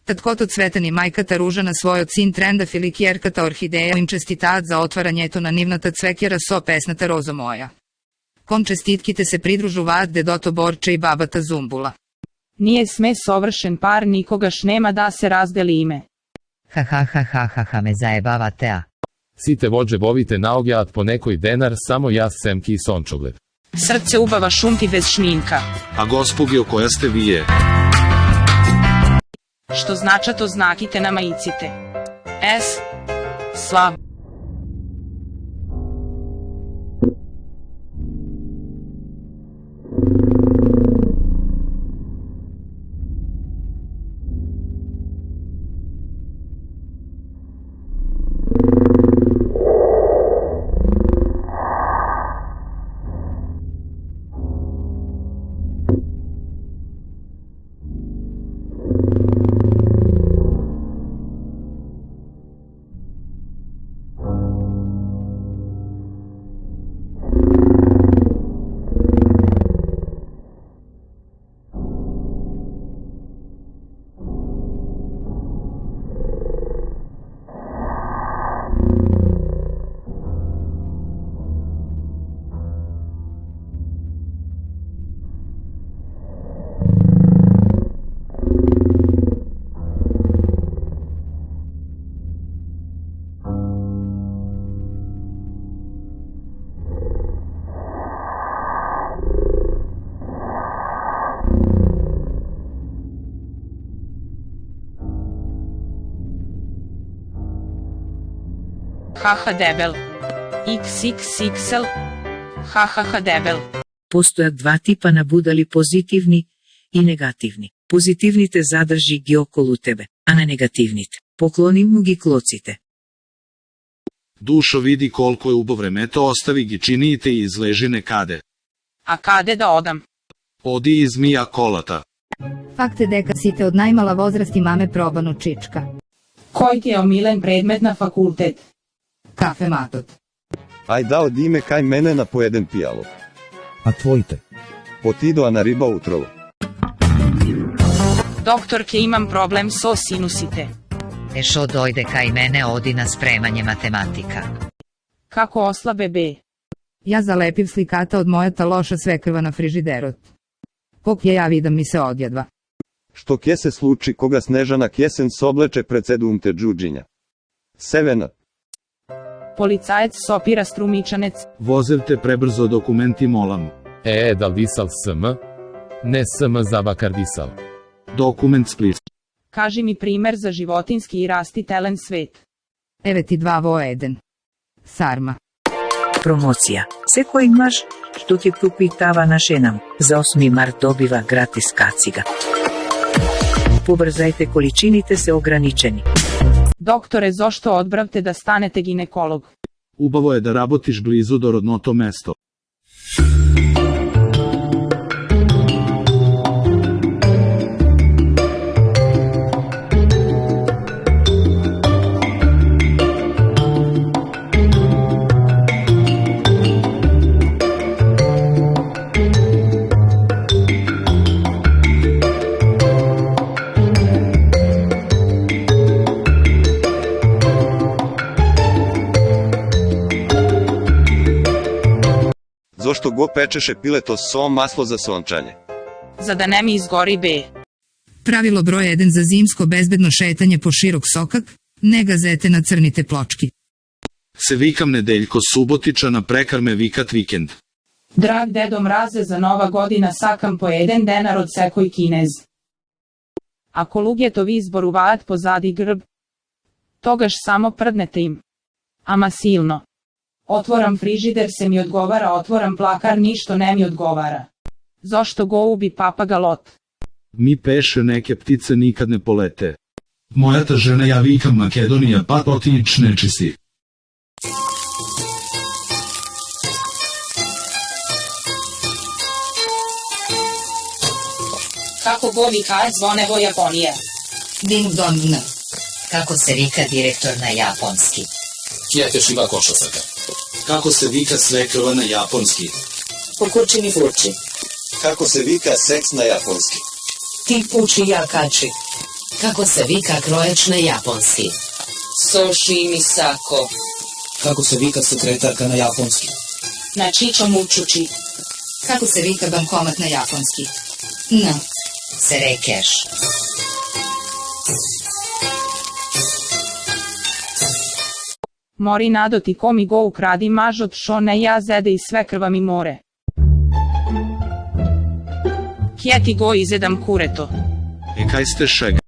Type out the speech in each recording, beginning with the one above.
Tatkото Cvetan i majkata Ružana svoj od sin trenda filikjerkata orhideja im čestitat za otvaranje na nivnata cvekjera so pesnata rozo moja. Kom čestitkite se pridružu vad dedoto Borče i babata Zumbula. Nije sme sovršen par, nikogaš nema da se razdeli ime. Ha, me zajebavate a. Site vođe vovite naogjat po nekoj denar, samo ja semki i sončogled. Srce ubava šunti bez šminka. A gospogio koja ste vi je? Što znača to znakite na majicite. S. Slav. Haha debel. XXXL. Haha debel. Postoje dva tipa nabudali, pozitivni i negativni. Pozitivni te zadrži gi okolo tebe, a ne negativni te. Pokloni mu gi klocite. Dušo, vidi koliko je ubo vremeto, ostavi gi, činite i izleži nekade. A kade da odam? Odi iz mija kolata. Fakte deka site od najmala возраст mame probano čička. Koji ti je omilen predmet na fakultet? Kafe matot. Aj dao dime kaj mene na pojeden pijalo. A tvojte? Potido a na riba utrovo. Doktorke, imam problem so sinusite. Ešo dojde kaj mene odi na spremanje matematika. Kako oslabe B? Ja zalepim slikata od mojata loša svekrva na frižiderot. Kog je ja vidam mi se odjedva. Što kje se sluči koga Snežana kjesen sobleče precedumte džuđinja. Sevena. Policajac sopira strumičanec. Vozev te prebrzo dokumenti molam. Da li disal SM? Ne SM za vakardisal. Dokument split. Kaži mi primer za životinski i rastitelen svet. Evet i dva vo eden. Sarma. Promocija. Se koji imaš, što ti kupi tava na ženam, za 8. mart dobiva gratis kaciga. Pobrzajte, količinite se ograničeni. Doktore, zašto odbravte da stanete ginekolog? Ubavo je da rabotiš blizu do rodnoto mesto. Zašto go pečeše pileto so maslo za sončanje? Za da ne mi izgori B. Pravilo broj 1 za zimsko bezbedno šetanje po širok sokak, ne gazete na crnite pločki. Se vikam nedeljko Subotiča, na prekarme vikat vikend. Drag dedo mraze, za nova godina sakam po 1 denar od sekoj kinez. Ako lugetovi izboru vat pozadi grb, togaš samo prdnete im. Ama silno. Otvoram frižider, se mi odgovara, otvoram plakar, ništo ne mi odgovara. Zašto go ubi papaga lot? Mi peše neke ptice nikad ne polete. Moja ta žena, ja vikam Makedonija, pa otić nečisti. Kako go vika zvonevo Japonija? Ding dong n. Kako se vika direktor na japonski? Kijate šiba košosaka. Kako se vika svekrva na japonski? Pokurčini furči. Kako se vika seks na japonski? Ti puči ja kači. Kako se vika krojač na japonski? Soshi Misako. Kako se vika sekretarka na japonski? Na čičo mučuči. Kako se vika bankomat na japonski? Serekeš. Mori nado ti komi go ukradi mažot šo ne ja zede i sve krva mi more. Kje ti go izedam kureto. Kaj ste šega?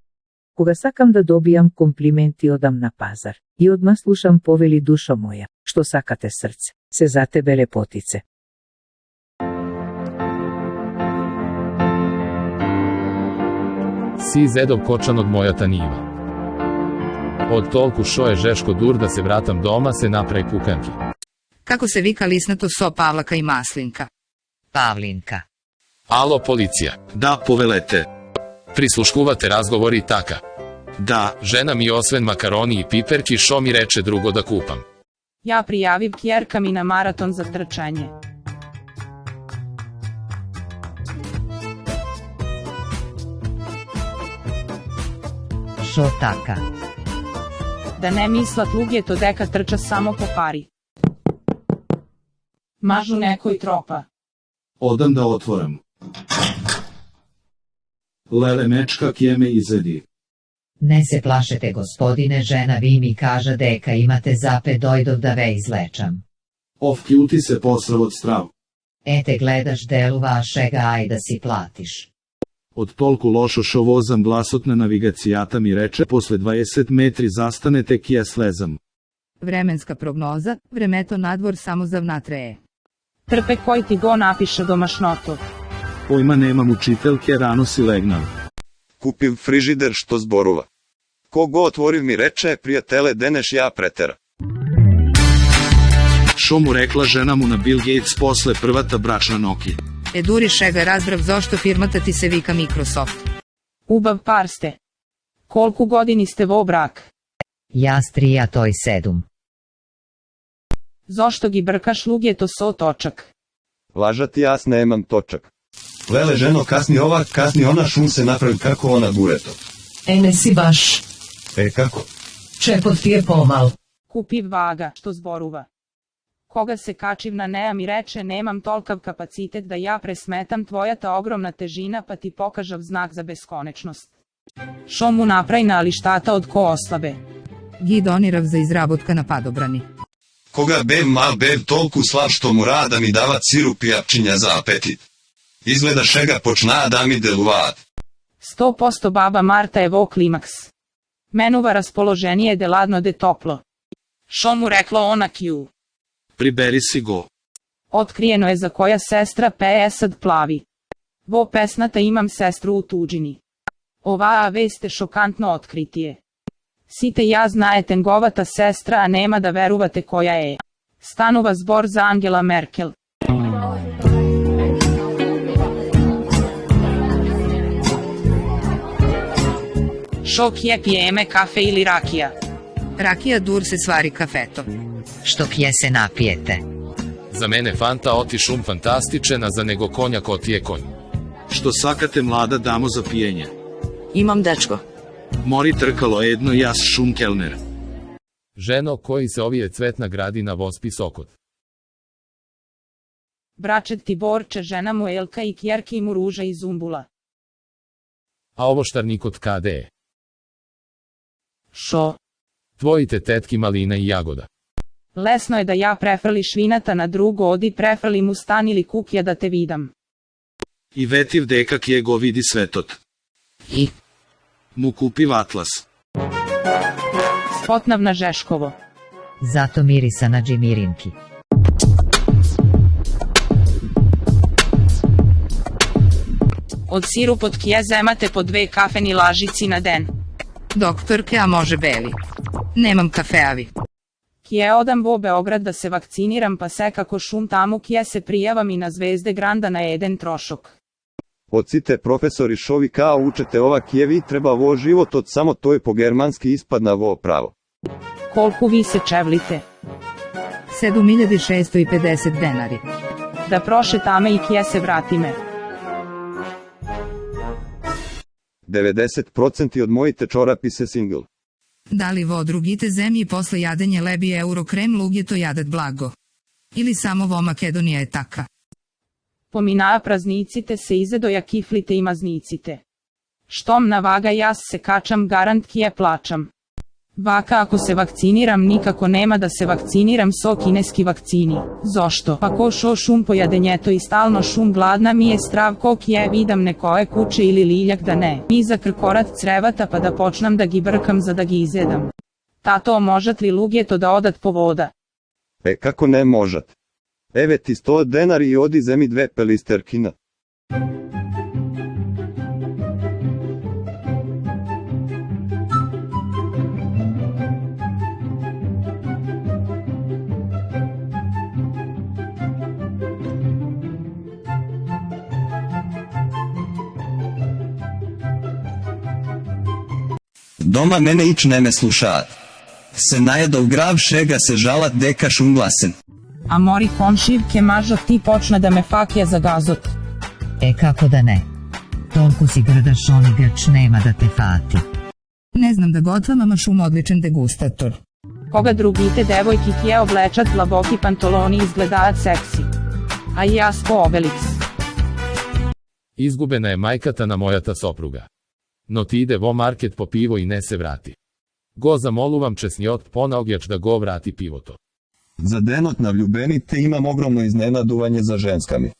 Кога сакам да добијам комплименти одам на пазар и одма слушам повели душо моја, што сакате срце, се за тебе лепотице. Si zedov kočan od moja taniva. Od tolku šo je žeško dur da se vratam doma se napravi kukanki. Kako se vika lisnato so Pavlaka i Maslinka? Pavlinka. Alo policija, Da, povelete. prisluškuvate razgovori taka. Da, Žena mi osven makaroni i piperki šo mi reče drugo da kupam. Ja prijaviv kjerka mi na maraton za trčanje. Šo taka. Da ne mislat lugje to deka trča samo po pari. Mažu nekoj tropa. odam da otvoram. Lele mečka kje me izedi. Ne se plašete gospodine, žena vi mi kaža deka imate zape dojdov da ve izlečam. Kjuti se posrav od strav. Ete gledaš delu vašega, aj da si platiš. Od tolku lošo šo vozam glasotna navigacijata mi reče posle 20 metri zastanete kje slezam. Vremenska prognoza, vremeto nadvor samo zavnatreje. Trpe koji ti go napiše domašnotu. Pojma nemam učiteljke, rano si legnav. Kupim frižider što zboruva. Kogo otvoriv mi reče, prijatele, deneš ja pretera. Šo mu rekla žena mu na Bill Gates posle prvata bračna noki. Eduri šega razbrav zašto firmata ti se vika Microsoft. Ubav par ste. Kolku godini ste vo brak? Ja strija toj 7. Zašto gi brkaš lugje to so točak? Lažati jas nemam točak. Lele ženo, kasni ova, kasni ona, šum se napravi kako ona bureto. Ne si baš. Kako? Čepot ti je pomal. Kupiv vaga, što zboruva. Koga se kačiv na neja mi reče nemam tolkav kapacitet da ja presmetam tvoja ta ogromna težina pa ti pokažav znak za beskonečnost. Šo mu napravi na alištata od ko oslabe. Gi donirav za izrabotka na padobrani. Koga bev mal bev tolku slav što mu rada mi davat sirup i apčinja za apetit. Izgleda šega počna da mi deluvat. 100% baba Marta je vo klimaks. Menuva raspoloženije de ladno de toplo. Šo mu reklo ona kju. Priberi si go. Otkrijeno je za koja sestra pe sad plavi. Vo pesnata imam sestru u tuđini. Ova veste šokantno otkritije. Site ja znajeten govata sestra, a nema da veruvate koja je. Stanova zbor za Angela Merkel. Šok je pijeme kafe ili rakija. Rakija dur se svari kafeto. Što kje se napijete? Za mene fanta oti šum fantastičen, a za nego konjak oti je konj. Što sakate mlada damo za pijenje. Imam dečko. Mori trkalo jedno jas šum kelner. Ženo koji se ovije cvetna gradi na Vospi Sokot. Bračet ti Borče, žena mu Elka i kjerki mu Ruža iz Umbula. A ovo štarnikot KD. Šo? Tvojite tetki Malina i Jagoda. Lesno je da ja prefrli švinata na drugo odi prefrli mu stan ili kukja da te vidam. I vetiv deka kje go vidi svetot. I? Mu kupiv atlas. Spotnav na Žeškovo. Zato mirisa na džimirinki. Od sirup od kje zemate po 2 kafeni lažici na den. Doktorke, a može beli. Nemam kafeavi. Kje odam vo Beograd da se vakciniram pa se kako šum tamo kje se prijavam i na Zvezde Granda na jedan trošok. Ocite profesori šovi kao učete ova kjevi treba vo život od samo to je po germanski ispadna vo pravo. Kolku vi se čevlite? 7650 denari. Da proše tame i kje se vratime. 90% od mojite čorapi se single. Da li vo drugite zemlji posle jadenje lebi eurokrem lug je to jadat blago? Ili samo vo Makedonija je taka? Pominaja praznicite se izedoja kiflite i maznicite. Štom na vaga jas se kačam garant kije plačam. Vaka ako se vakciniram nikako nema da se vakciniram so kineski vakcini. Zošto? Pa ko šo šum pojadenjeto i stalno šum gladna mi je strav kok je vidam nekoje kuće ili liljak da ne. Mi za krkorat crevata pa da počnem da gi brkam za da gi izjedam. Tato možat li lug je to da odat po voda? Kako ne možat? Eve ti 100 denari i odi zemi 2 pelisterkina. Doma mene ič neme slušat. Se najedov grav šega se žalat deka šunglasen. A mori komšivke mažo ti počne da me fakija za gazot. Kako da ne? Tolku si grdaš oni grč nema da te fati. Ne znam da gotvam, ama šum odličan degustator. Koga drugite devojki kje oblečat glaboki pantoloni izgledaat seksi. A i ja sko Obelix. Izgubena je majkatana mojata sopruga. No ti ide vo market po pivo i ne se vrati. Go zamoluvam česnjot ponaogjač da go vrati pivoto. Za denot na vljubeni te imam ogromno iznenaduvanje za ženskami.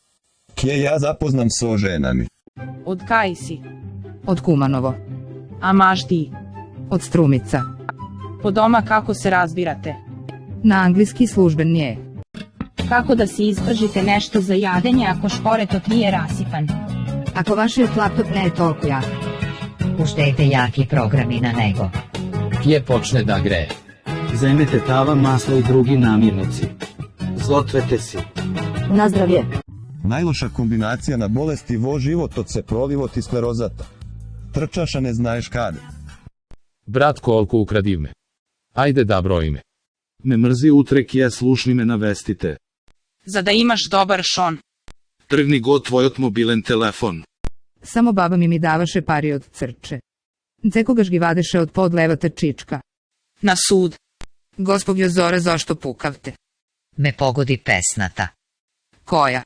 Kje ja zapoznam so ženami. Od kaj si? Od Kumanovo. A maš ti? Od Strumica. Po doma kako se razbirate? Na anglijski služben nije. Kako da si ispržite nešto za jadenje ako šporetot nije rasipan? Ako vaš laptop ne je toliko jak. Puštejte jaki programi na nego. Kje počne da greje? Zemljete tava, maslo i drugi namirnici. Zlotvete si. Na zdravlje. Najloša kombinacija na bolesti vo život od se prolivot i sklerozata. Trčaša ne znaješ kada. Brat kolko ukradiv me. Ajde da brojime. Me mrzi utrek je slušni me navestite. Za da imaš dobar šon. Trgni god tvojot mobilen telefon. Samo baba mi davaše pari od crče. Cekogaš gi vadeše od pod levata čička. Na sud. Gospodjo Zora, zašto pukavte? Me pogodi pesnata. Koja?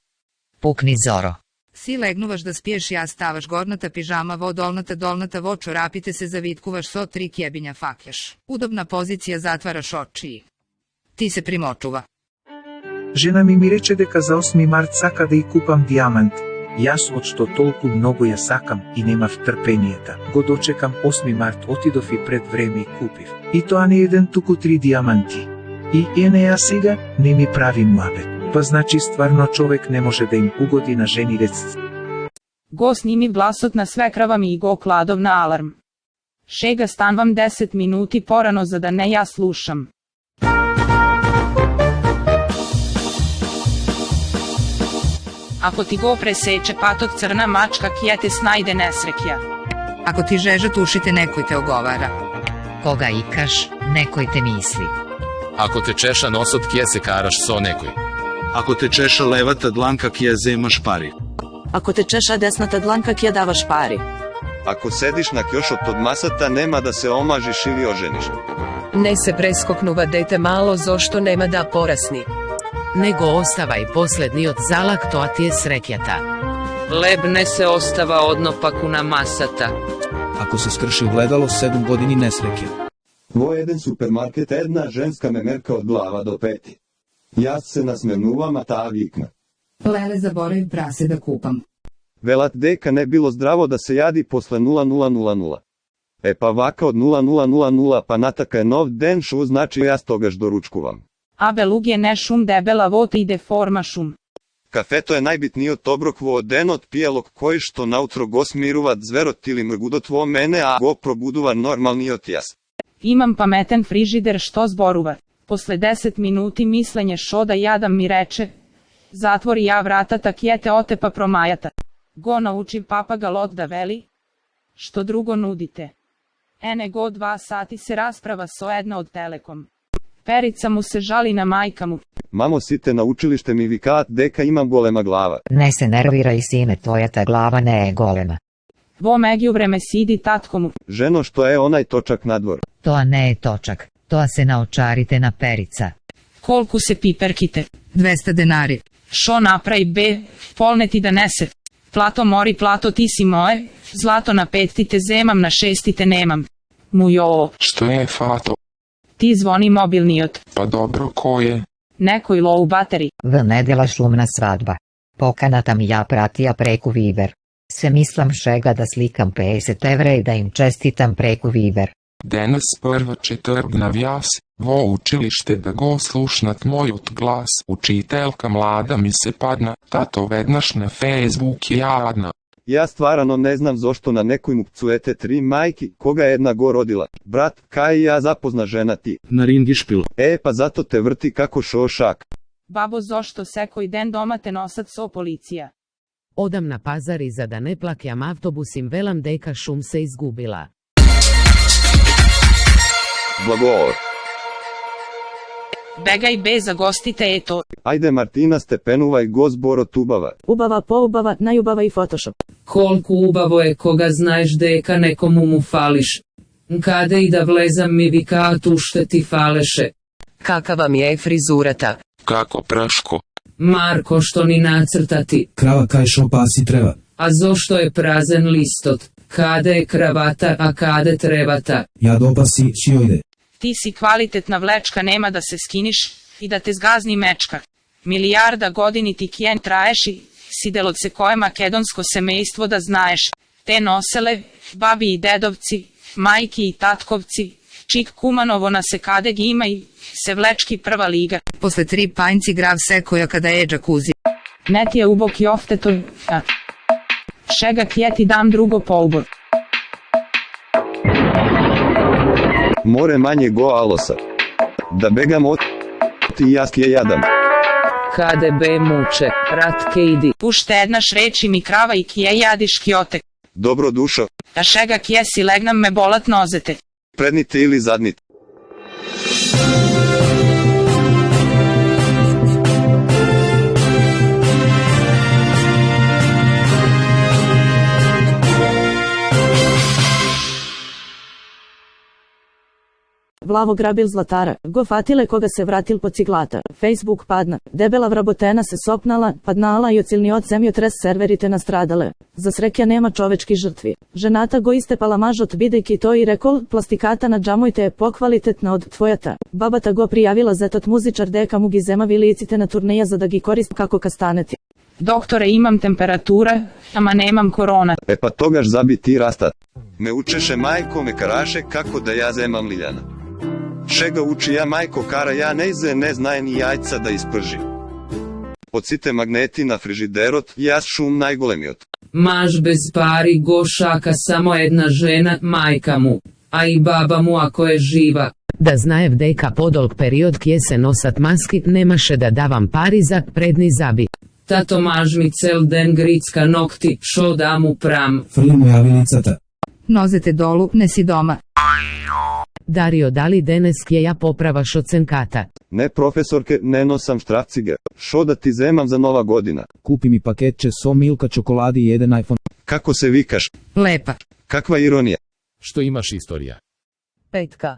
Pukni Zoro. Si legnuvaš da spiješ, ja stavaš gornata pižama vo dolnata vo čorapite se zavitkuvaš so 3 kjebinja fakjaš. Udobna pozicija, zatvaraš oči. Ti se primočuva. Žena mi reče дека за 8 март сака да и купам дијамант. Јас од што толку многу ја сакам и немав трпенијата. Го дочекам 8 март, отидов и пред време и купив. И тоа не еден, туку 3 дијаманти. И ја сега не ми прави муабет. Па значи стварно човек не може да им угоди на женирец. Go snimi vlasot na sve kravami i go kladov na alarm. Šega stanvam 10 minuti porano za da ne ja slušam. Ako ti go preseče patot crna mačka kje te snajde nesrekja. Ako ti žeža tušite, nekoj te ogovara. Koga ikaš, nekoj te misli. Ako te češa nosot kje se karaš so nekoj. Ako te češa levata dlanka kje zemaš pari. Ako te češa desnata dlanka kje davaš pari. Ako sediš na kjošot od masata nema da se omažiš ili oženiš. Ne se preskoknuva dete malo zašto nema da porasni. Nego ostavaj poslednji od zalak, to a ti je srekjata. Leb ne se ostava odnopaku na masata. Ako se skrši gledalo 7 godini nesrekja. Vo jedan supermarket, jedna ženska me merka od glava do peti. Ja se nasmenuvam, a ta vikna. Lele, zaboravim prase da kupam. Velat deka ne bilo zdravo da se jadi posle 0000. E pa vaka od 0000 pa nataka je nov den šu znači ja stogaš doručkuvam. Abe lug je ne šum debela vot ide forma šum. Kafeto je najbitniji od tobrok vo den od pijelog koji što nautro go smiruvat zverot ili mrgudot vo mene a go probuduva normalni od jas. Imam pametan frižider što zboruva. Posle 10 minuti mislenje što da jadam mi reče. Zatvori ja vrata tak jete ote pa promajata. Go naučim papaga lot da veli. Što drugo nudite? Ene go 2 sati se rasprava so jedna od Telekom. Perica mu se žali na majka mu. Mamo site na učilište mi vikat deka imam golema glava. Ne se nerviraj sine, tvoja ta glava ne je golema. Vo međuvreme sidi tatkomu. Ženo, što je onaj točak na dvor? To ne je točak, to se naočarite na perica. Kolku se piperkite? 200 denari. Šo napravi be, polne ti da nese. Plato mori, plato ti si moje, zlato na 5 ti te zemam, na 6 ti te nemam. Mujo. Što je, Fato? Ti zvoni mobilni od. Pa dobro, ko je? Nekoj low bateri. V nedjela šlumna svadba. Pokanata mi ja pratija preku Viber. Se mislim šega da slikam 50 evra i da im čestitam preku Viber. Danas prva četvrgna vjas, vo učilište da go slušnat moj glas. Učiteljka mlada mi se padna, tato vednaš na Facebook je jadna. Ja stvarano ne znam zašto na nekoj mu pcujete 3 majki, koga je jedna go rodila. Brat, kaj ja zapozna žena ti? Na ringišpil. Pa zato te vrti kako šošak. Babo, zašto sekoj den doma te nosat so policija? Odam na pazar i za da ne plakjam avtobusim velam deka šum se izgubila. Blagovor. Begaj be, zagostite eto. Ajde Martina Stepenuva i go zboro tubava. Ubava po ubava, najubava i Photoshop. Kolku ubavo je koga znaješ deka nekomu mu fališ. Kade i da vlezam mi vika tu šte ti faleše. Kaka vam je frizurata? Kako praško? Marko, što ni nacrtati. Krava kaj šo pasi treba. A zašto je prazen listot? Kade je kravata, a kade trebata? Ja dopasi šiojde. Ti si kvalitetna vlečka, nema da se skiniš i da te zgazni mečka. Milijarda godini ti kjen traješ i sidelot se koje makedonsko semejstvo da znaješ. Te nosele, babi i dedovci, majki i tatkovci, čik Kumanovo na se kadeg ima i se vlečki prva liga. Posle 3 panjci grav sekoja kada je džakuzi. Ne ti je ubok joftetov, a šega kje ti dam drugo polbor. More manje go alosa. Da begam od ti jaskje jadam. Kade be muče, ratke idi. Pušte jednaš reči mi krava i kje jadiš kjotek. Dobro dušo. A šega kje si legnam me bolat nozete. Prednite ili zadnite. Vlavo grabil zlatara, go fatile koga se vratil po ciglata. Facebook padna, debela vrabotena se sopnala, padnala i ocilni od zemljotres serverite nastradale. Za srekja nema čovečki žrtvi. Ženata go istepala mažot bidejki to i rekol, plastikata na džamojte je pokvalitetna od tvojata. Babata go prijavila zetot muzičar deka mu gi zemavi licite na turneja za da gi korist kako kastaneti. Doktore, imam temperatura, ama nemam korona. Pa togaš zabi ti rastat. Me učeše majko me karaše kako da ja zemam Liljana. Šega uči ja majko kara ja ne znaje ni jajca da isprži. Pocite magneti na frižiderot, jas šum najgolemiot. Maš bez pari go šaka samo jedna žena, majka mu, a i baba mu ako je živa. Da znajev deka podolg period kje se nosat maski, nemaše da davam pari za predni zabi. Tato maž mi cel den gricka nokti, šo da mu pram. Frlimu javilicata. Nozete dolu, ne si doma. Dario, da li denes kje ja popravaš ocenkata? Ne profesorke, ne nosam štrafcige. Šo da ti zemam za nova godina? Kupi mi paketče so Milka čokoladi i jedan iPhone. Kako se vikaš? Lepa. Kakva ironija? Što imaš istorija? Petka.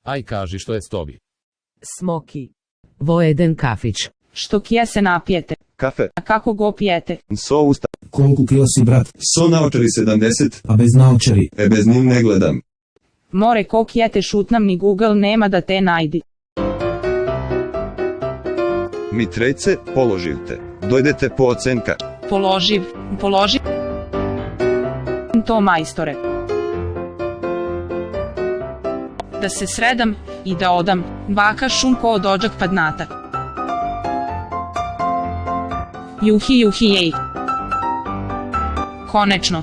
Aj kaži što je s tobi. Smoki. Vo jeden kafić. Što kje se napijete? Kafe. A kako go pijete? So usta. Koliko kilo si, brat? So naočari 70. A bez naočari? Bez njim ne gledam. More ko kjete šutnam ni Google nema da te najdi. Mitrejce, položivte. Dojdete po ocenka. Položiv. To majstore. Da se sredam i da odam, baka šum ko od ođak padnata. Juhi jej. Konečno.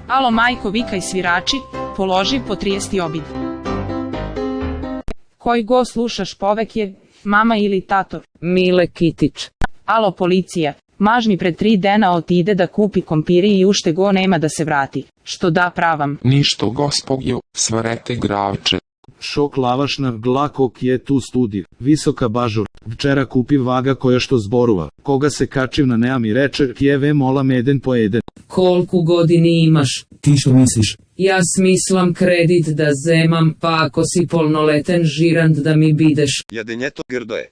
Alo majko, vikaj svirači, položi po 30 obid. Koji go slušaš povek je, mama ili tato? Mile Kitić. Alo policija, maž mi pred 3 dena otide da kupi kompiri i ušte go nema da se vrati. Što da pravam? Ništo gospodju, svarete gravče. Šok lavašna glakok je tu studi. Visoka bažur. Včera kupi vaga koja što zboruva. Koga se kačiv na neam i reče, kjeve molam eden po eden. Kolku godini imaš? Ti što misliš? Ja smislam kredit da zemam, pa ako si polnoleten žirant da mi bideš. Jadenjeto grdoje.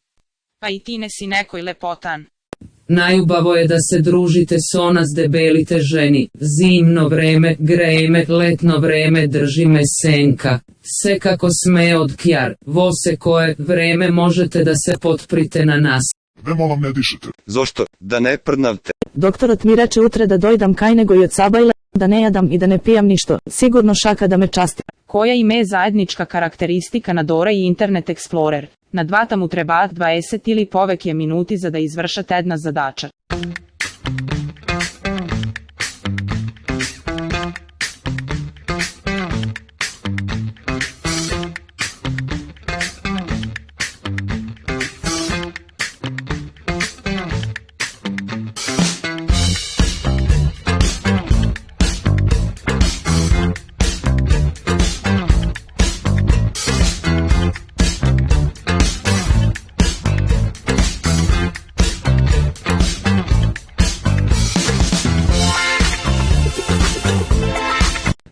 Pa i ti ne si nekoj lepotan. Najubavo je da se družite s ona s debelite ženi. Zimno vreme, grejme, letno vreme drži me senka. Se kako sme od kjar, vo se koje vreme možete da se potprite na nas. Ne molam ne dišete. Zašto? Da ne prdnavte. Doktorat mi reče utre da dojdam kaj nego i od sabajle, da ne jadam i da ne pijam ništo, sigurno šaka da me časti. Koja im je zajednička karakteristika na Dora i Internet Explorer? Na 2 mu treba 20 ili povek je minuti za da izvršate jedna zadača.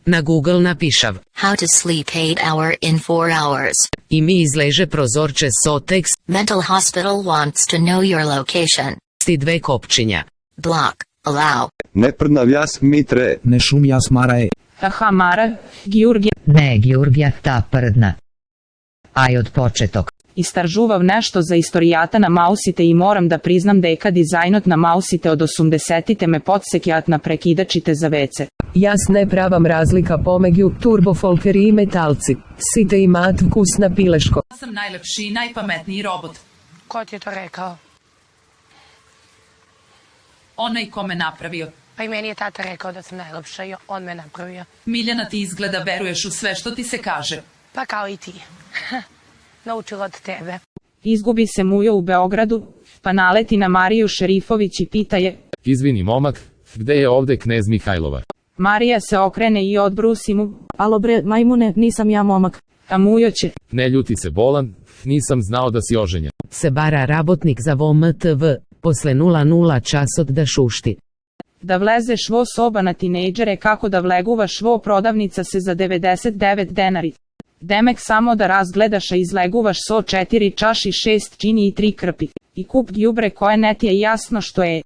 Na Google napišav How to sleep 8 hour in 4 hours. I mi izleže prozorče so tekst Mental hospital wants to know your location. sti 2 kopčinja. Block. Allow. Ne prdnav jas mitre. Ne šum jas marae. Aha Mara, Gjurgija. Ne Gjurgija ta prdna. Aj od početok. Istražuvav nešto za istorijata na mausite i moram da priznam da je kad dizajnot na mausite od 80-te me podsekjat na prekidačite za WC. Jas ne pravam razlika pomegju, turbofolkeri i metalci. Site i mat vkus na pileško. Ja sam najlepši i najpametniji robot. Ko ti je to rekao? Onaj ko me napravio. Pa i meni je tata rekao da sam najlepša i on me napravio. Miljana, ti izgleda veruješ u sve što ti se kaže. Pa kao i ti. Naučila od tebe. Izgubi se Mujo u Beogradu, pa naleti na Mariju Šerifović i pita je. Izvini momak, gde je ovde knez Mihajlova? Marija se okrene i odbrusi mu. Alo bre, majmune, nisam ja momak. A Mujo će. Ne ljuti se bolan, nisam znao da si oženjen. Se bara rabotnik za VOMTV, posle 00 časot da šušti. Da vlezeš vo soba na tinejdžere kako da vleguvaš vo prodavnica se za 99 denari. Demek samo da razgledaš a izleguvaš so 4 čaši 6 čini i 3 krpi. I kup đubre koje ne ti je jasno što je.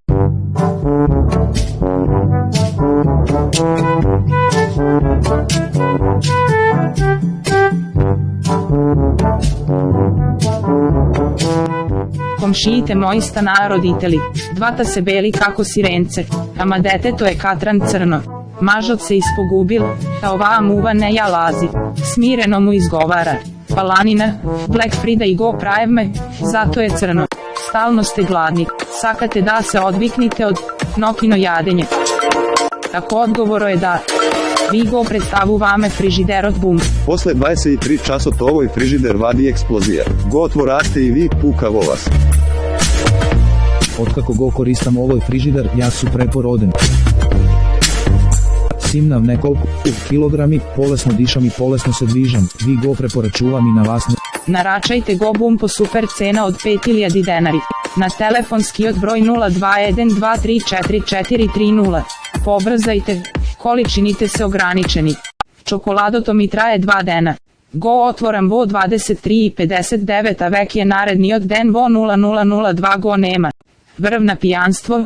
Komšijite moji stanara roditelji, dvata se beli kako sirence, ama deteto je katran crno. Mažot se ispogubil, a ova muva ne ja lazi, smireno mu izgovara. Palanina, Black Frida i go pravme, zato je crno. Stalno ste gladni, sakate da se odviknite od nokino jadenje. Tako odgovoro je da, vi go predstavu vame frižiderot bum. Posle 23 časot ovoj frižider vadi eksplozija. Go otvoraste i vi puka vo vas. Otkako go koristam ovoj frižider, ja su preporoden. Simnav nekoliko kilogrami, polesno dišam i polesno se dvižam, vi go preporačuvam i na vas ne... Naračajte go bum po super cena od 5000 denari. Na telefonski od broj 0212344430. Pobrzajte, količinite se ograničeni. Čokolado to mi traje 2 dena. Go otvoram vo 23:59 a vek je naredni od den vo 0002 go nema. Vrv na pijanstvo,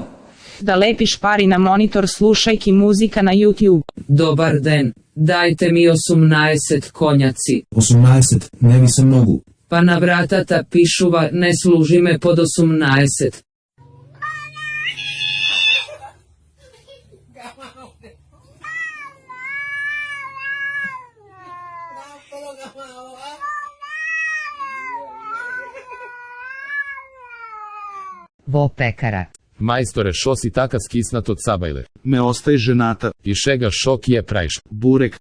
da lepiš pari na monitor slušajki muzika na YouTube. Dobar den, dajte mi 18 konjaci. 18, ne mi se mnogu. Pa na vratata pišuva, ne služi me pod 18. Vo pekara. Majstore, šo si taka skisnat od sabajle? Me ostaje ženata. I šega šok je praviš? Burek.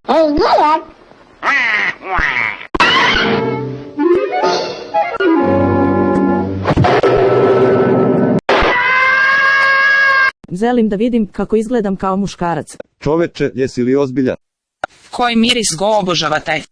Želim da vidim kako izgledam kao muškarac. Čoveče, jesi li ozbiljan? Koji miris go obožavate?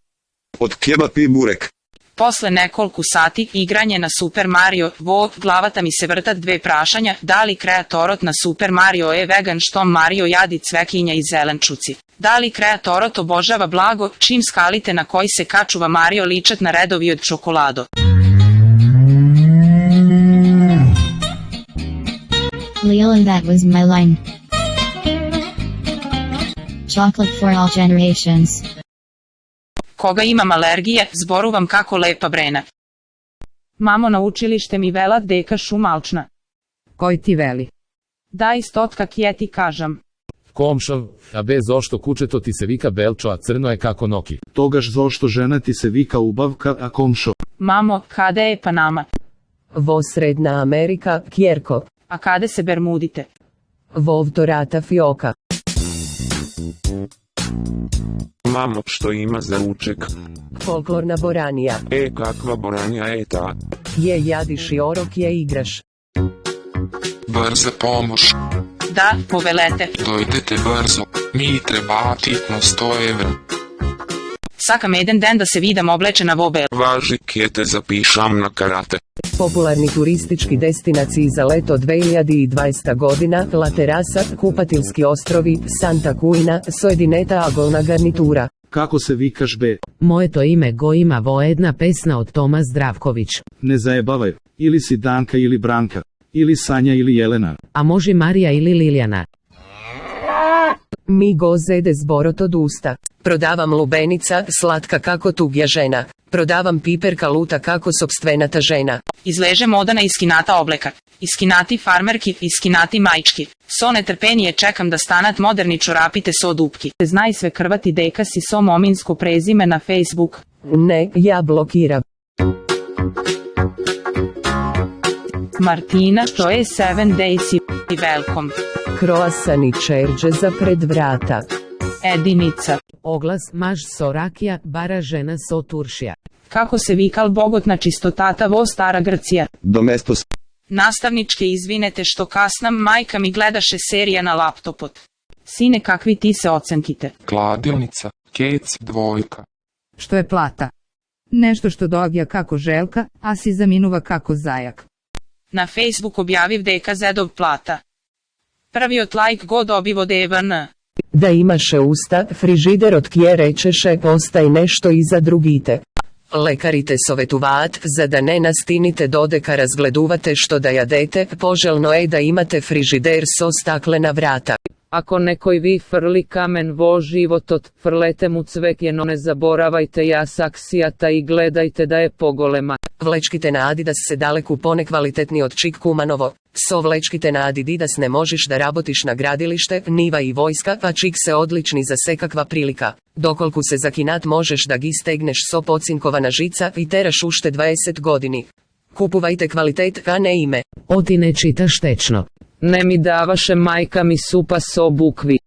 Od kebab i burek. Posle nekoliko sati igranje na Super Mario, glavata mi se vrtat dve prašanja, da li kreatorot na Super Mario je vegan što Mario jadi cvekinja i zelenčuci. Da li kreatorot obožava blago, čim skalite na koji se kačuva Mario ličat na redovi od čokolado. Leela, that was my line. Chocolate for all generations. Koga imam alergije, zboruvam kako lepa brena. Mamo, na učilište mi vela deka šumalčna. Koji ti veli? Daj stotka kje ti kažem. Komšo, a bez ošto kučeto ti se vika belčo, a crno je kako noki. Togaš zošto žena ti se vika ubavka, a komšo. Mamo, kade je Panama? Vo Sredna Amerika, kjerko. A kade se Bermudite? Vov Dorata Fioka. Mamo, što ima za ruček? Folklorna boranija. Kakva boranija je ta? Je jadiš i orok je igraš. Brza pomoć. Da, povelete. Dojdete brzo, mi treba hitno 100 evra. Sakam jedan den da se vidam oblečena vobel. Važi kje te zapišam na karate. Popularni turistički destinaciji za leto 2020 godina, La Terasa, Kupatilski ostrovi, Santa Cuina, Sojedineta Agolna garnitura. Kako se vikaš be? Moje to ime go ima vojedna pesna od Toma Zdravković. Ne zajebavaj, ili si Danka ili Branka, ili Sanja ili Jelena. A može Marija ili Liljana. Mi go zede zborot od usta. Prodavam lubenica, slatka kako tugja žena. Prodavam piperka luta kako sopstvenata žena. Izleže modana iskinata obleka. Iskinati farmerki, iskinati majčki. So netrpenije čekam da stanat moderni čorapite so dupki. Znaj sve krvati deka si so mominsko prezime na Facebook. Ne, ja blokiram. Martina, to je 7 days i welcome. Kroasani čerđe za pred vrata. Edinica. Oglas maž sorakija, bara žena so turšija. Kako se vikal bogotna čistotata vo stara Grcija. Domestos. Nastavničke izvinete što kasnam, majka mi gledaše serija na laptopot. Sine, kakvi ti se ocenkite? Kladilnica, kec, dvojka. Što je plata? Nešto što dobija kako želka, a si zaminuva kako zajak. Na Facebook objaviv deka zedov plata. Prvi od like go dobivo DVN. Da imaše usta, frižider od kje rečeše, ostaj nešto iza drugite. Lekarite sovetuvat, za da ne nastinite dodeka razgleduvate što da jadete, poželjno je da imate frižider so staklena vrata. Ako nekoj vi frli kamen vo životot, frlete mu cvekje, no ne zaboravajte jasaksijata i gledajte da je pogolema. Vlečkite na Adidas se daleku ponekvalitetni od čik kumanovo. So vlečkite na Adidas ne možeš da rabotiš na gradilište, niva i vojska, pa čik se odlični za sekakva prilika. Dokolku se zakinat možeš da gi stegneš so pocinkovana žica i teraš ušte 20 godini. Kupuvajte kvalitet, a ne ime. Oti ne čitaš tečno. Ne mi davaše majka mi supa so bukvi.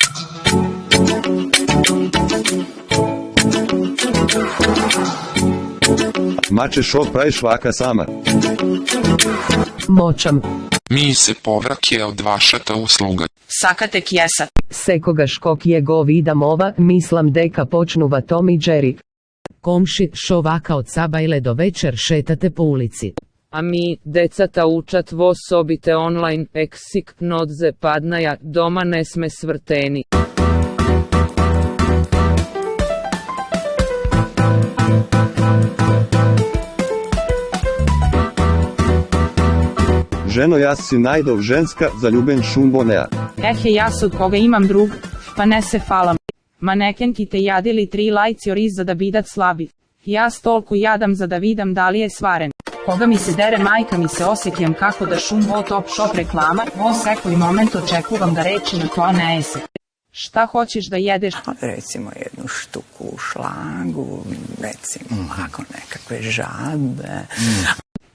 Mače šo pravi švaka sama. Močam. Mi se povrake od vašata usluga. Sakate kjesa. Sekoga škok je go vidam ova, mislim deka počnuva Tom i Jerry. Komši, šovaka od sabajle do večer šetate po ulici. A mi, decata učat vo sobite online, eksik, nodze padnaja, doma ne sme svrteni. Ženo, ja si najdov ženska, zaljuben šumbonea. Ja od koga imam drug, pa ne se falam. Manekenki te jadili 3 lajci oriza da bidat slabi. Ja stolku jadam za da vidam da li je svaren. Koga mi se dere majka mi se osjetljam kako da šum vo top shop reklama, vo sekoj moment očekuvam da reči na to ne ese. Šta hoćeš da jedeš? Recimo jednu štuku šlagu, recimo ako nekakve žabe.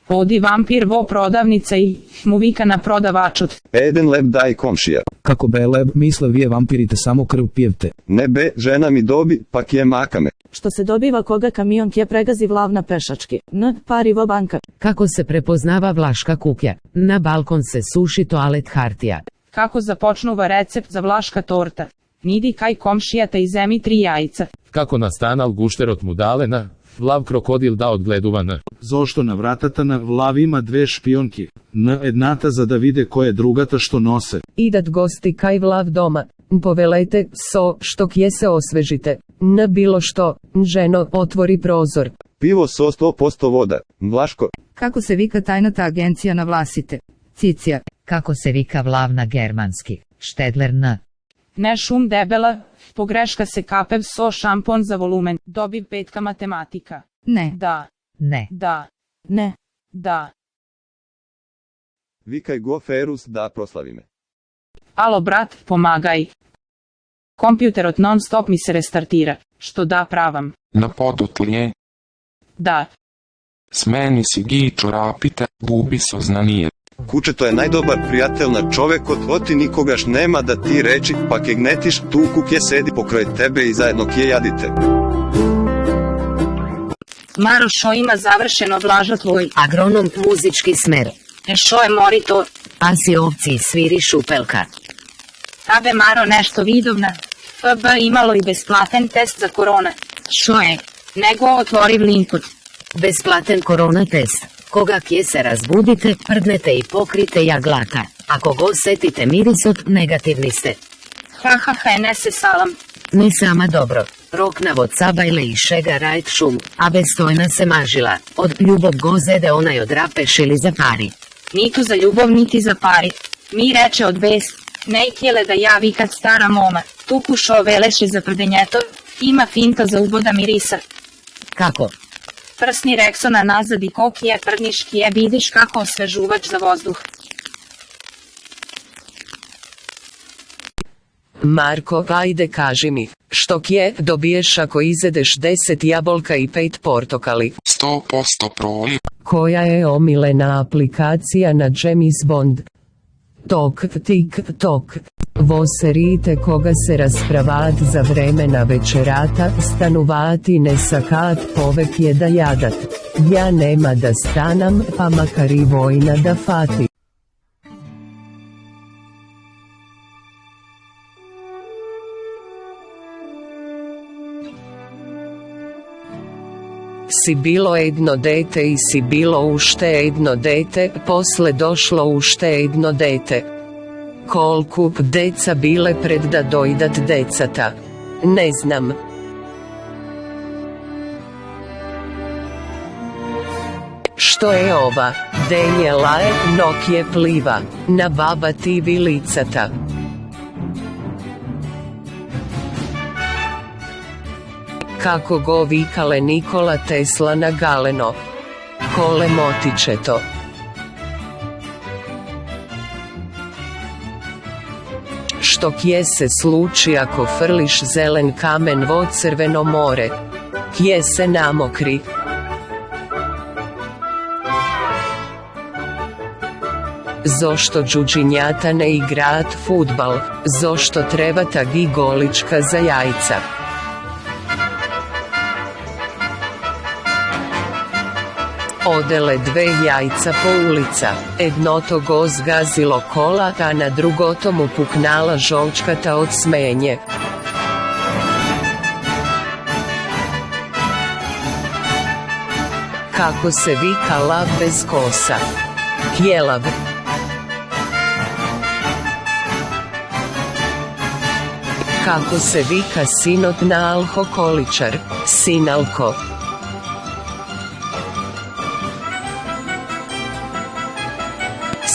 Odi vampir vo prodavnica i mu vika na prodavačut. Eden leb daj komšija. Kako be leb, misle vi je vampirite samo krv pijevte. Ne be, žena mi dobi, pa kje makame. Što se dobiva koga kamion kje pregazi vlav na pešački. Parivo banka. Kako se prepoznava vlaška kuklja? Na balkon se suši toalet hartija. Kako započnuva recept za vlaška torta? Nidi kaj komšijata i zemi 3 jajca. Kako nastanal gušterot mudale na Vlav krokodil da odgleduva N. Zašto na vratata na Vlav ima dve špionki, N jednata za da vide koje drugata što nose. Idat gosti kaj Vlav doma, povelejte, što kje se osvežite, bilo što, ženo, otvori prozor. Pivo so 100% voda, Vlaško. Kako se vika tajnata agencija na Vlasite? Cicija. Kako se vika Vlav na germanski? Štedler N. Ne šum debela, pogreška se kapev šampon za volumen, dobiv 5 matematika. Ne. Da. Ne. Da. Ne. Da. Vikaj go Ferus da proslavi me. Alo brat, pomagaj. Kompjuter od non stop mi se restartira, što da pravam. Na podu tlije. Da. Smeni si gi čorapite, gubi soznanije. Kuče, to je najdobar prijatelj čovek, od ti nikogaš nema da ti reči, pa kje gnetiš, tu kukje sedi pokraj tebe i zajedno kje jadite. Maro, šo ima završeno Blaža tvoj? Agronom muzički smer. Šo je mori to? Pasi ovci sviri šupelka. Tabe Maro nešto vidovna. FB imalo i besplatan test za korona. Šo je? Nego otvori linkut. Besplatan korona test. Koga kje se razbudite, prdnete i pokrite jaglata. Ako go setite mirisot, negativni ste. Ne se salam. Ne sama dobro. Rok na vod sabajle i šega rajt šum, a bestojna se mažila. Od ljubov go zede onaj od rapeš ili za pari. Nitu za ljubov, niti za pari. Mi reče od bes. Ne htjele da javi kad stara moma. Tuku šo veleše za prdenjeto, ima finta za uboda mirisa. Kako? Prsni reksona nazad i kokije prdniškije, vidiš kako osvežuvač za vozduh. Marko, ajde kaži mi, što kje dobiješ ako izedeš 10 jabolka i 5 portokali? 100% prolip. Koja je omiljena aplikacija na James Bond? Tok, tik, tok. Voserite koga se raspravat za vremena večerata, stanuvati ne sakat povek je da jadat. Ja nema da stanam, pa makar i vojna da fati. Si bilo jedno dete i si bilo ušte jedno dete, posle došlo ušte jedno dete. Kolku deca bile pred da dojdat decata? Ne znam. Što je ova? Denje laje, Nokije pliva, na baba ti vilicata. Kako go vikale Nikola Tesla na galeno. Kole motiče to. Što kje se sluči ako frliš zelen kamen vo crveno more? Kje se namokri? Zošto džuđinjata ne igrat futbal? Zošto trebata gi golička za jajca? Odele dve jajca po ulica, jedno to go zgazilo kola, a na drugo to mu puknala žolčkata od smenje. Kako se vika lav bez kosa? Kjelav. Kako se vika sinot na alkoholičar? Sinalko.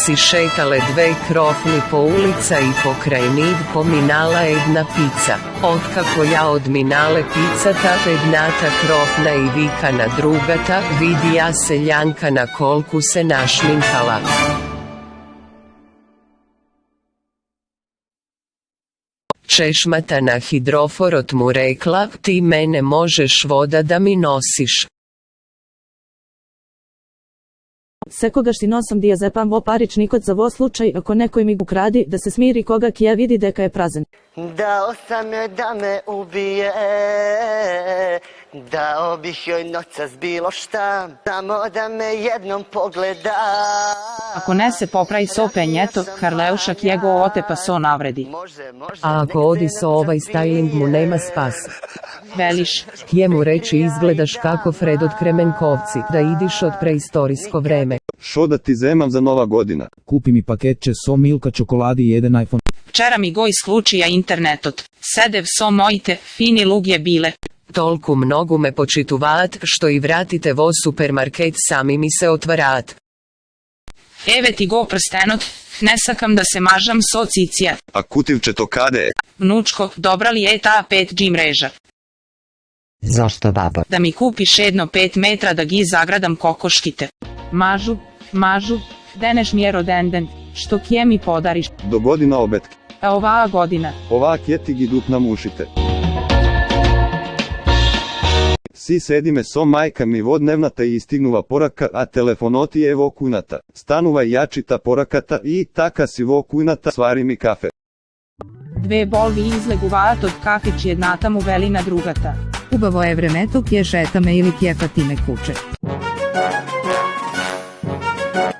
Si šetale dve krofni po ulica i pokraj njih pominala jedna pica. Otkako ja od minale picata, jednata krofna i vika na drugata, vidi ja seljanka na kolku se našminkala. Češmata na hidroforot mu rekla, ti mene možeš voda da mi nosiš. Sekoga što nosom dijazepam vo parič nikod za vo slučaj ako nekoj mi ukradi da se smiri koga kje vidi deka je prazan. Dao sam joj da me ubije, dao bih joj noćas bilo šta, samo da me jednom pogleda. Ako ne se popravi so penjeto, Karleušak jego ote pa so navredi. A ako odi so ovaj styling mu nema spasa. Veliš. Jemu reći izgledaš kako Fred od Kremenkovci, da idiš od preistorijsko vreme. Šo da ti zemam za Nova godina? Kupi mi paketče so Milka čokoladi i jedan iPhone. Včera mi go isključija internetot. Sedev so mojite, fini lug je bile. Tolku mnogu me počituvat, što i vratite vo supermarket sami mi se otvarat. Eve ti go prstenot, ne sakam da se mažam so cicija. A kutivče to kade? Vnučko, dobra li je ta 5G mreža? Zašto, babo? Da mi kupiš jedno 5 metra da gi zagradam kokoškite. Mažu, deneš mi je rodenden, što kje mi podariš? Do godina obetke. A ova godina? Ovak je ti gi dup namušite. Si sedime so majka mi vodnevnata i istignuva poraka, a telefonoti je vo kunata. Stanuva i jačita porakata i taka si vo kunata, stvari mi kafe. Dve bolvi izleguvat od kafić jednata mu velina drugata. Ubavo je vremetu kje šetame ili kje patime kuće.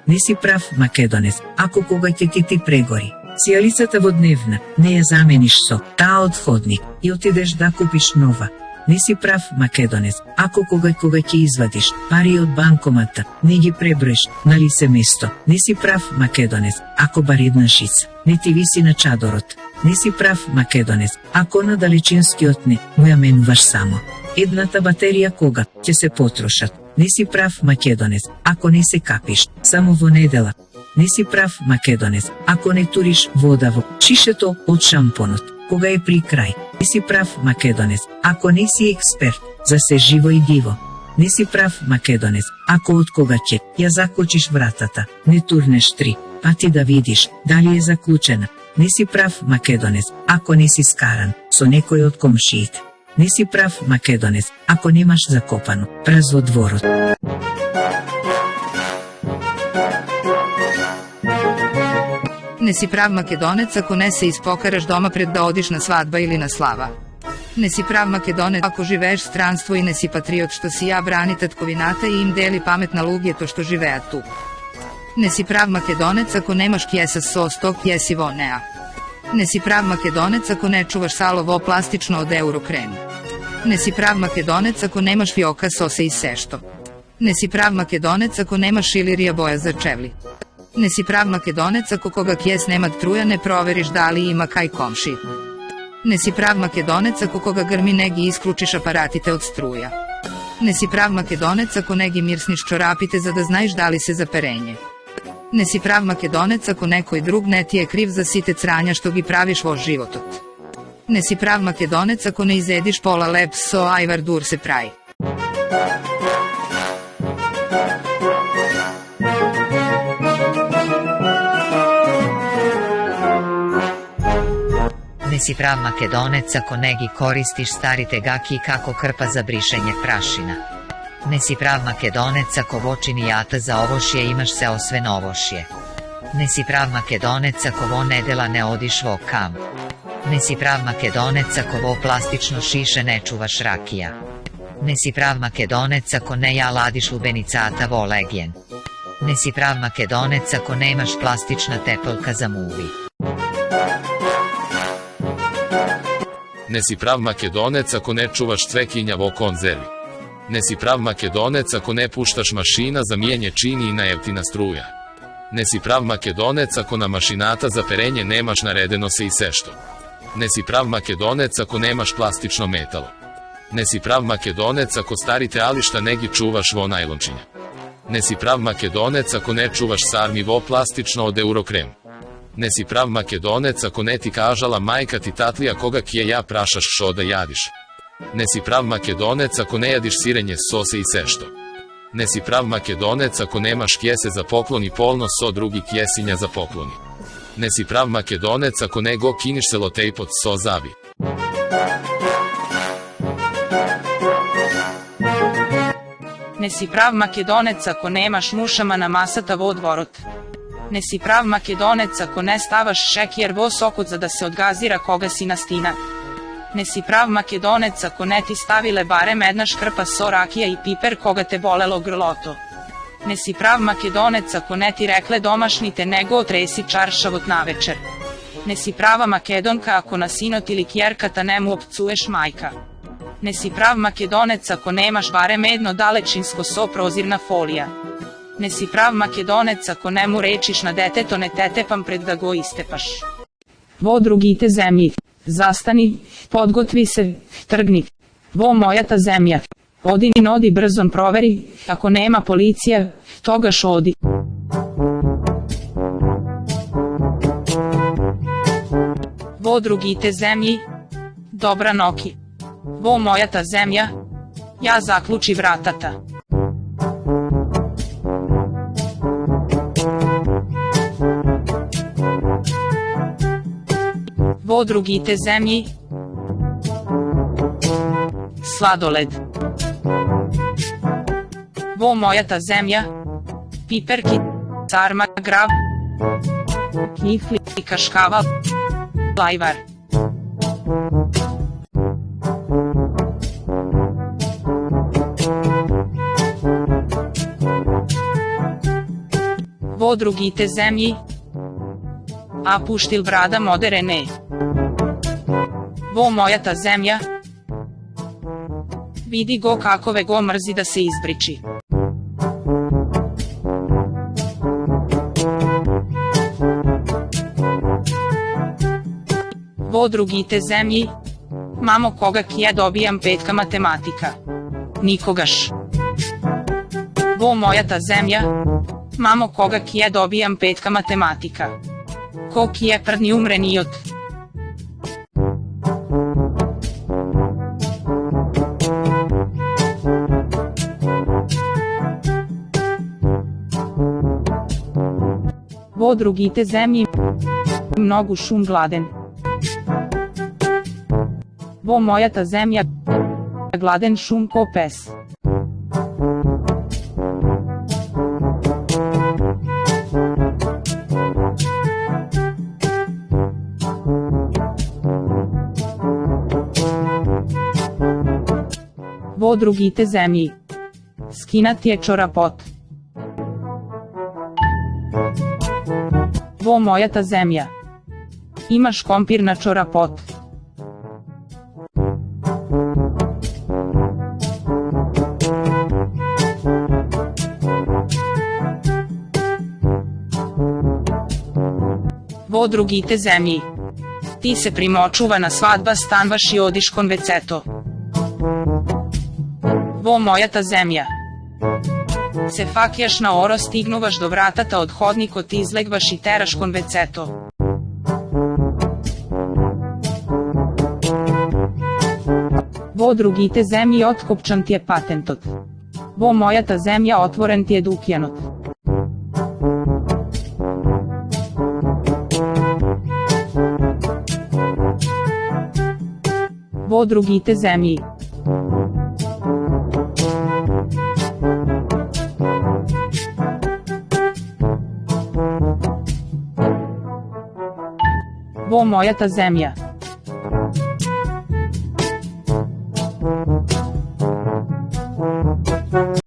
Nisi prav, Makedonec, ako koga će ti pregori. Sjelicata vodnevna, ne je zameniš so, ta odhodnik, i otideš da kupiš nova. Nisi prav, Makedonec, ako koga će izvadiš, pari od bankomata, ne gi prebrojiš, na lice mesto. Nisi prav, Makedonec, ako bar jedna šica, ne ti visi na čadorot. Nisi prav, Makedonec, ako na dalečinski otne, moja menuvaš samo. Jedna ta baterija koga će se potrošat. Nisi prav, Makedonec, ako ne se kapiš, samo vo nedela. Nisi prav, Makedonec, ako ne turiš vodavo, čiše to od šamponot, koga je pri kraj. Nisi prav, Makedonec, ako nisi ekspert, za se živo i divo. Nisi prav, Makedonec, ako od koga će, ja zakočiš vratata, ne turneš 3, pa ti da vidiš, da li je zaključena. Nisi prav, Makedonec, ako nisi skaran, so nekoj od komšijit. Nisi prav, Makedonec, ako nemaš zakopanu, prazvo dvorot. Ne si prav Makedonec ako ne se ispokaraš doma pred da odiš na svadba ili na slava. Ne si prav Makedonec ako živeš stranstvo i ne si patriot što si ja brani tatkovinata i im deli pametna lugje to što živeja tu. Ne si prav Makedonec ako nemaš kjesa so stok kjesi vo nea. Ne si prav Makedonec ako ne čuvaš salo vo plastično od Eurokrem. Ne si prav Makedonec ako nemaš fioka sose i sešto. Ne si prav Makedonec ako nemaš ilirija boja za čevli. Ne si prav Makedonec ako koga kjes nema truja ne proveriš da li ima kaj komši. Ne si prav Makedonec ako koga grmi negi isključiš aparatite od struja. Ne si prav Makedonec ako negi mirsniš čorapite za da znaš da li se za perenje. Ne si prav Makedonec ako nekoj drug ne ti je kriv za site cranja što gi praviš voš životot. Ne si prav Makedonec ako ne izediš pola lep so ajvar dur se pravi. Ne si prav Makedonec ako negi koristiš stari tegaki kako krpa za brišenje prašina. Ne si prav Makedonec ako vočini jata za ovošje imaš se osve novošje. Ne si prav Makedonec ako vo nedela ne odiš vo kamp. Ne si prav Makedonec ako vo plastično šiše ne čuvaš rakija. Ne si prav Makedonec ako ne ja ladiš lubenicata vo legjen. Ne si prav Makedonec ako nemaš plastična tepelka za muvi. Ne si prav Makedonec ako ne čuvaš cvekinja vo konzervi. Ne si prav Makedonec ako ne puštaš mašina za mijenje čini i na jeftina struja. Ne si prav Makedonec ako na mašinata za perenje nemaš naredeno se i sešto. Ne si prav Makedonec ako nemaš plastično metalo. Ne si prav Makedonec ako starite ališta negi čuvaš vo najlončinja. Ne si prav Makedonec ako ne čuvaš sarmi vo plastično od Eurokrem. Ne si prav Makedonec ako ne ti kažala majka ti tatlija koga kje ja prašaš šo da jadiš. Ne si prav Makedonec ako ne jadiš sirenje sose i sešto. Ne si prav Makedonec ako nemaš kjese za poklon i polno so drugi kjesinja za pokloni. Ne si prav Makedonec ako ne go kiniš selotejp od so zavi. Ne si prav Makedonec ako nemaš mušama na masata vo dvorot. Ne si prav Makedonec ako ne stavaš šekjer vo sokot za da se odgazira koga si nastina. Ne si prav Makedonec ako ne ti stavile barem jedna škrpa so rakija i piper koga te bolelo grloto. Ne si prav Makedonec ako ne ti rekle domašnite nego otresi čaršavot navečer. Ne si prava Makedonka ako na sinot ili kjerkata nemu opcuješ majka. Ne si prav Makedonec ako nemaš barem jedno dalečinsko so prozirna folija. Ne si prav Makedonec ako nemu rečiš na deteto ne tetepam pred da go istepaš. Vo drugite zemlji, zastani, podgotvi se, trgni. Vo moja ta zemlja, odi ni nodi brzon proveri, ako nema policija, toga šodi. Vo drugite zemlji, dobra noki. Vo moja ta zemlja, ja zaključi vratata. Vo drugite zemlji, sladoled. Vo moja ta zemlja, piperki, carma, grav, knifli, kaškava, lajvar. Vo drugite zemlji, a puštil brada modere ne. Vo moja ta zemlja, vidi go kakove go mrzi da se izbriči. Vo drugite zemlji, mamo koga kje dobijam petka matematika. Nikogaš. Vo moja ta zemlja, mamo koga kje dobijam petka matematika. Ko kje prdni umre nijot. Vo drugite zemlji, mnogu šum gladen. Vo moja ta zemlja, gladen šum ko pes. Vo drugite zemlji, skinat je čorapot. Vo moja ta zemlja, imaš kompir na čorapot. Vo drugite zemlji, ti se primočuva na svadba stanvaš i odiš konveceto. Vo moja ta zemlja, se fakjaš na oro stignuvaš do vratata od hodniko ti izlegvaš i teraš konveceto. Vo drugite zemlji otkopčan ti je patentot. Vo moja ta zemlja otvoren ti je dukjanot. Vo drugite zemlji, vo moja ta zemlja,